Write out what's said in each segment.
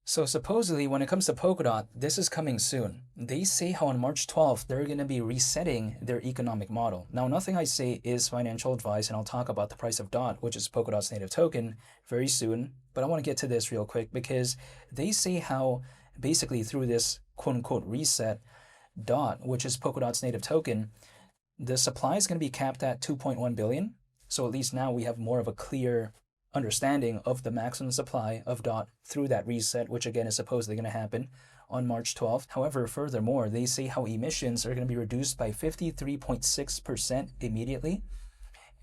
So supposedly when it comes to Polkadot, this is coming soon. They say how on March 12th, they're going to be resetting their economic model. Now, nothing I say is financial advice, and I'll talk about the price of DOT, which is Polkadot's native token, very soon. But I want to get to this real quick because they say how basically through this quote unquote reset, DOT, which is Polkadot's native token, the supply is going to be capped at 2.1 billion. So at least now we have more of a clear understanding of the maximum supply of DOT through that reset, which again is supposedly going to happen on March 12th. However, furthermore, they say how emissions are going to be reduced by 53.6% immediately.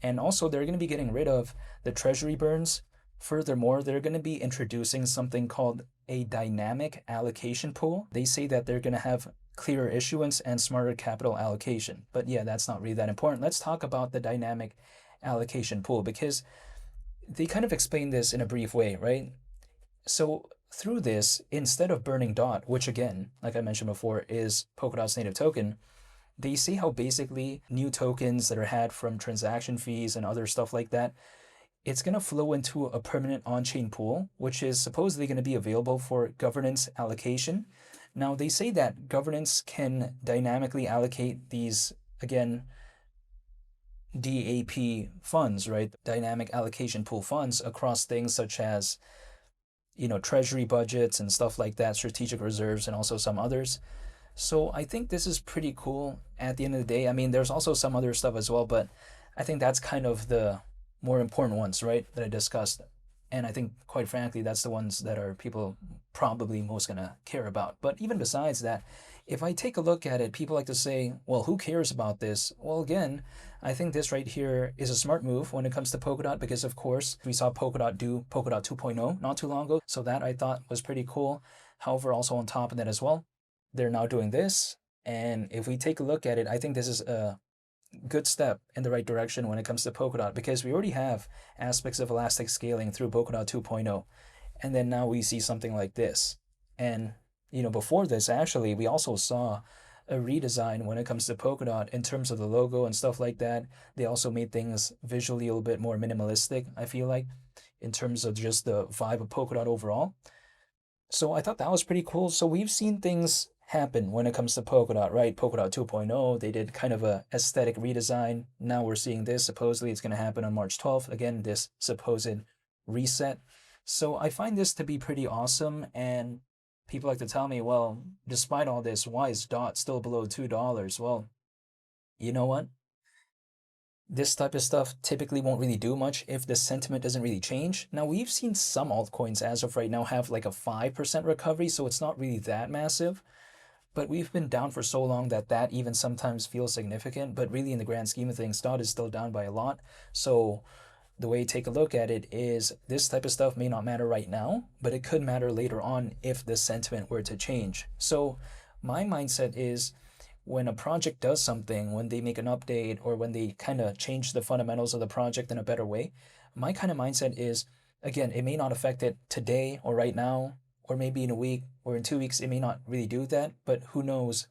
And also, they're going to be getting rid of the treasury burns. Furthermore, they're going to be introducing something called a dynamic allocation pool. They say that they're going to have clearer issuance and smarter capital allocation. But yeah, that's not really that important. Let's talk about the dynamic allocation pool because they kind of explain this in a brief way, right? So through this, instead of burning DOT, which again, like I mentioned before, is Polkadot's native token, they see how basically new tokens that are had from transaction fees and other stuff like that, it's going to flow into a permanent on-chain pool, which is supposedly going to be available for governance allocation. Now, they say that governance can dynamically allocate these, again, DAP funds, right? Dynamic allocation pool funds across things such as, treasury budgets and stuff like that, strategic reserves, and also some others. So I think this is pretty cool at the end of the day. I mean, there's also some other stuff as well, but I think that's kind of the more important ones, right, that I discussed. And I think, quite frankly, that's the ones that are people probably most going to care about. But even besides that, if I take a look at it, people like to say, well, who cares about this? Well, again, I think this right here is a smart move when it comes to Polkadot because, of course, we saw Polkadot do Polkadot 2.0 not too long ago. So that I thought was pretty cool. However, also on top of that as well, they're now doing this. And if we take a look at it, I think this is a good step in the right direction when it comes to Polkadot because we already have aspects of elastic scaling through Polkadot 2.0. And then now we see something like this. And, before this, actually, we also saw a redesign when it comes to Polkadot in terms of the logo and stuff like that. They also made things visually a little bit more minimalistic, I feel like, in terms of just the vibe of Polkadot overall. So I thought that was pretty cool. So we've seen things happen when it comes to Polkadot, right? Polkadot 2.0, they did kind of a aesthetic redesign. Now we're seeing this. Supposedly it's going to happen on March 12th. Again, this supposed reset. So I find this to be pretty awesome. And people like to tell me, well, despite all this, why is DOT still below $2? Well, you know what? This type of stuff typically won't really do much if the sentiment doesn't really change. Now, we've seen some altcoins as of right now have like a 5% recovery, so it's not really that massive. But we've been down for so long that even sometimes feels significant. But really, in the grand scheme of things, DOT is still down by a lot. So the way to take a look at it is this type of stuff may not matter right now, but it could matter later on if the sentiment were to change. So my mindset is when a project does something, when they make an update or when they kind of change the fundamentals of the project in a better way, my kind of mindset is, again, it may not affect it today or right now, or maybe in a week or in 2 weeks, it may not really do that, but who knows,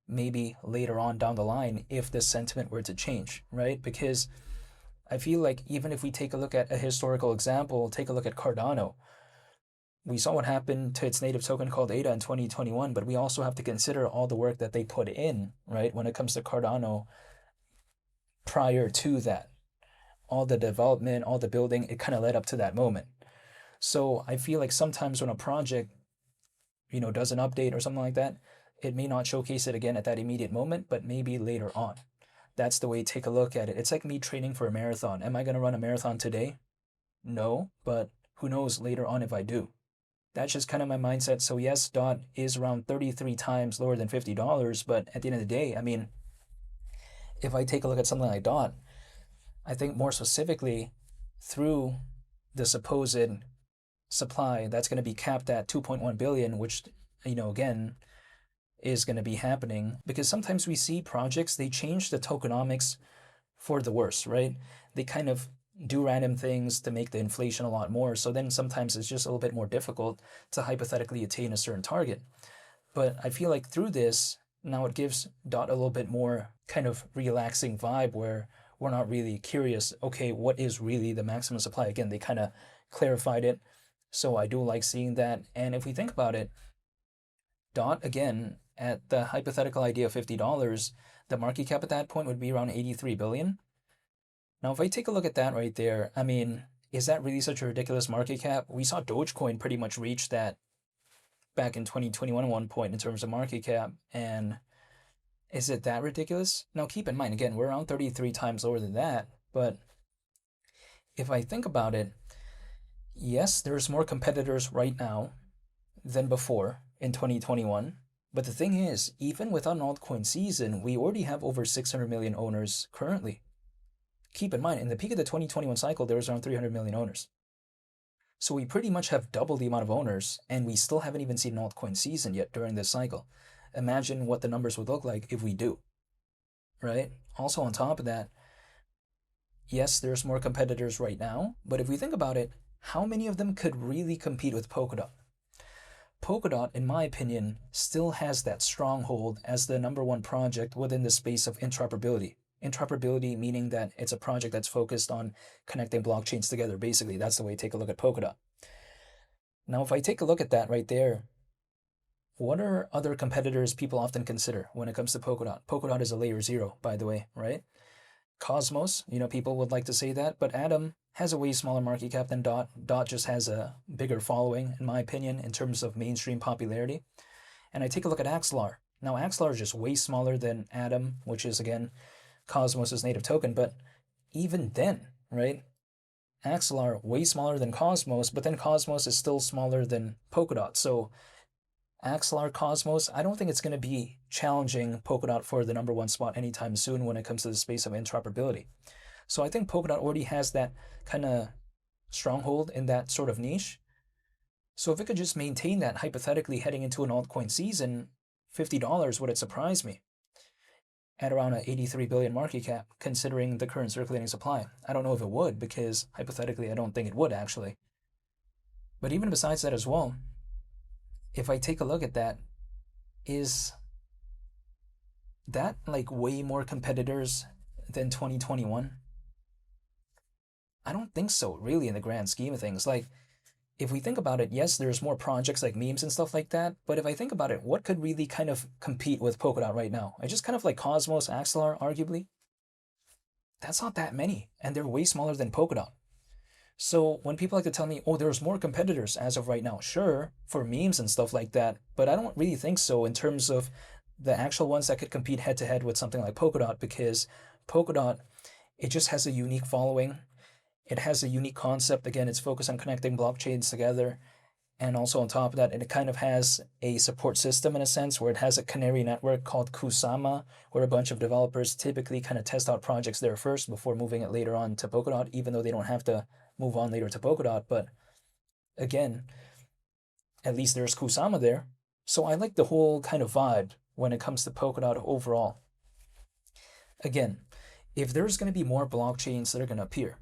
maybe later on down the line if the sentiment were to change, right? Because I feel like even if we take a look at a historical example, take a look at Cardano. We saw what happened to its native token called ADA in 2021, but we also have to consider all the work that they put in, right? When it comes to Cardano prior to that, all the development, all the building, it kind of led up to that moment. So I feel like sometimes when a project, does an update or something like that, it may not showcase it again at that immediate moment, but maybe later on. That's the way to take a look at it. It's like me training for a marathon. Am I going to run a marathon today? No, but who knows later on if I do. That's just kind of my mindset. So yes, DOT is around 33 times lower than $50, but at the end of the day, I mean, if I take a look at something like DOT, I think more specifically through the supposed supply that's going to be capped at 2.1 billion, which, again, is going to be happening because sometimes we see projects, they change the tokenomics for the worse, right? They kind of do random things to make the inflation a lot more. So then sometimes it's just a little bit more difficult to hypothetically attain a certain target. But I feel like through this, now it gives DOT a little bit more kind of relaxing vibe where we're not really curious, okay, what is really the maximum supply? Again, they kind of clarified it So I do like seeing that. And if we think about it, DOT, again, at the hypothetical idea of $50, the market cap at that point would be around 83 billion. Now, if I take a look at that right there, I mean, is that really such a ridiculous market cap? We saw Dogecoin pretty much reach that back in 2021 at one point in terms of market cap. And is it that ridiculous? Now, keep in mind, again, we're around 33 times lower than that. But if I think about it, yes, there's more competitors right now than before in 2021. But the thing is, even without an altcoin season, we already have over 600 million owners currently. Keep in mind, in the peak of the 2021 cycle, there was around 300 million owners. So we pretty much have double the amount of owners, and we still haven't even seen an altcoin season yet during this cycle. Imagine what the numbers would look like if we do, right? Also on top of that, yes, there's more competitors right now, but if we think about it, how many of them could really compete with Polkadot? Polkadot, in my opinion, still has that stronghold as the #1 project within the space of interoperability. Interoperability meaning that it's a project that's focused on connecting blockchains together. Basically, that's the way to take a look at Polkadot. Now, if I take a look at that right there, what are other competitors people often consider when it comes to Polkadot? Polkadot is a layer 0, by the way, right? Cosmos, people would like to say that, but Atom has a way smaller market cap than DOT. DOT just has a bigger following, in my opinion, in terms of mainstream popularity. And I take a look at Axelar. Now, Axelar is just way smaller than Atom, which is, again, Cosmos' native token, but even then, right? Axelar way smaller than Cosmos, but then Cosmos is still smaller than Polkadot. So Axelar Cosmos, I don't think it's going to be challenging Polkadot for the #1 spot anytime soon when it comes to the space of interoperability. So I think Polkadot already has that kind of stronghold in that sort of niche. So if it could just maintain that hypothetically heading into an altcoin season, $50 would it surprise me at around an 83 billion market cap, considering the current circulating supply. I don't know if it would, because hypothetically, I don't think it would actually. But even besides that as well, if I take a look at that, is that like way more competitors than 2021? I don't think so, really, in the grand scheme of things. Like, if we think about it, yes, there's more projects like memes and stuff like that, but if I think about it, what could really kind of compete with Polkadot right now? I just kind of like Cosmos, Axelar, arguably. That's not that many, and they're way smaller than Polkadot. So when people like to tell me, oh, there's more competitors as of right now, sure, for memes and stuff like that, but I don't really think so in terms of the actual ones that could compete head to head with something like Polkadot, because Polkadot, it just has a unique following. It has a unique concept. Again, it's focused on connecting blockchains together. And also on top of that, it kind of has a support system in a sense where it has a canary network called Kusama, where a bunch of developers typically kind of test out projects there first before moving it later on to Polkadot, even though they don't have to move on later to Polkadot. But again, at least there's Kusama there. So I like the whole kind of vibe when it comes to Polkadot overall. Again, if there's going to be more blockchains that are going to appear,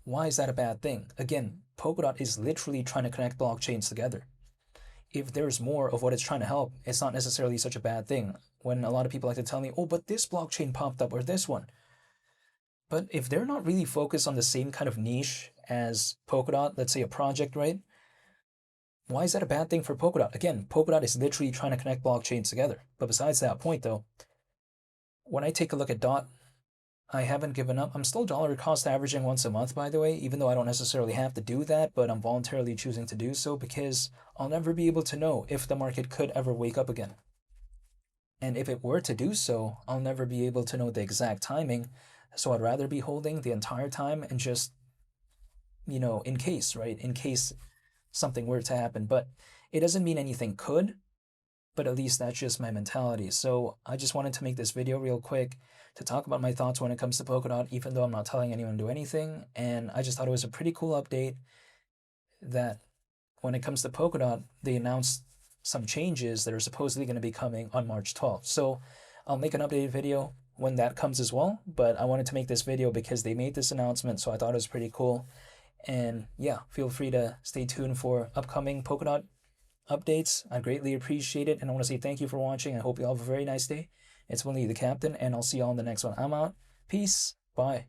why is that a bad thing? Again, Polkadot is literally trying to connect blockchains together. If there's more of what it's trying to help, it's not necessarily such a bad thing. When a lot of people like to tell me, oh, but this blockchain popped up or this one. But if they're not really focused on the same kind of niche as Polkadot, let's say a project, right? Why is that a bad thing for Polkadot? Again, Polkadot is literally trying to connect blockchains together. But besides that point, though, when I take a look at DOT, I haven't given up. I'm still dollar cost averaging once a month, by the way, even though I don't necessarily have to do that, but I'm voluntarily choosing to do so because I'll never be able to know if the market could ever wake up again. And if it were to do so, I'll never be able to know the exact timing. So I'd rather be holding the entire time and just, in case, right? In case something were to happen. But it doesn't mean anything could, but at least that's just my mentality. So I just wanted to make this video real quick to talk about my thoughts when it comes to Polkadot, even though I'm not telling anyone to do anything. And I just thought it was a pretty cool update that when it comes to Polkadot, they announced some changes that are supposedly going to be coming on March 12th. So I'll make an updated video when that comes as well. But I wanted to make this video because they made this announcement, so I thought it was pretty cool. And yeah, feel free to stay tuned for upcoming Polkadot updates. I greatly appreciate it, and I want to say thank you for watching. I hope you all have a very nice day. It's Willie the Captain, and I'll see you all in the next one. I'm out. Peace. Bye.